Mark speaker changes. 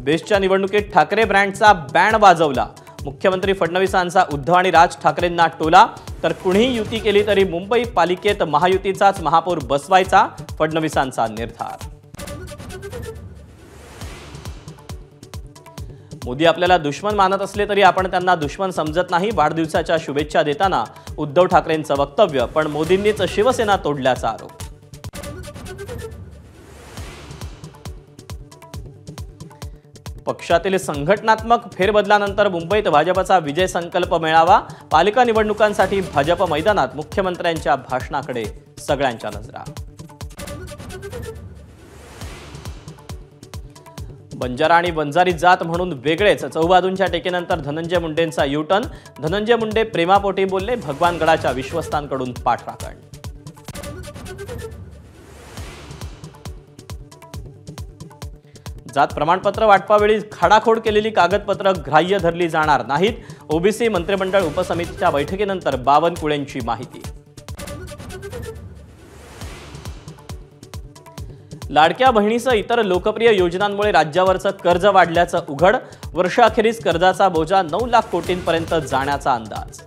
Speaker 1: बेस्टच्या निवडणुकीत ठाकरे ब्रँडचा बँड वाजवला। मुख्यमंत्री फडणवीसांचा उद्धव आणि राज ठाकरेंना टोला। तर कुणीही युती केली तरी मुंबई पालिकेत महायुतीचाच महापौर बसवायचा, फडणवीसांचा निर्धार। मोदी आपल्याला दुश्मन मानत असले तरी आपण त्यांना दुश्मन समजत नाही। वाढदिवसाच्या शुभेच्छा देताना उद्धव ठाकरेंचं वक्तव्य। पण मोदींनीच शिवसेना तोडल्याचा आरोप। पक्षातील संघटनात्मक फेरबदलानंतर मुंबईत भाजपचा विजय संकल्प मेळावा। पालिका निवडणुकांसाठी भाजप मैदानात। मुख्यमंत्र्यांच्या भाषणाकडे सगळ्यांच्या नजरा। बंजारा आणि बंजारी जात म्हणून वेगळेच। चौबाजूंच्या टेकेनंतर धनंजय मुंडेंचा यूटर्न। धनंजय मुंडे प्रेमापोटी बोलले, भगवानगडाच्या विश्वस्तांकडून पाठराखण। जात प्रमाणपत्र वाटपावेळी खाडाखोड केलेली कागदपत्र ग्राह्य धरली जाणार नाहीत। ओबीसी मंत्रिमंडळ उपसमितीच्या बैठकीनंतर बावनकुळेंची माहिती। लाडक्या बहिणीसह इतर लोकप्रिय योजनांमुळे राज्यावरचं कर्ज वाढल्याचं उघड। वर्षाखेरीस कर्जाचा बोजा 9 लाख कोटींपर्यंत जाण्याचा अंदाज।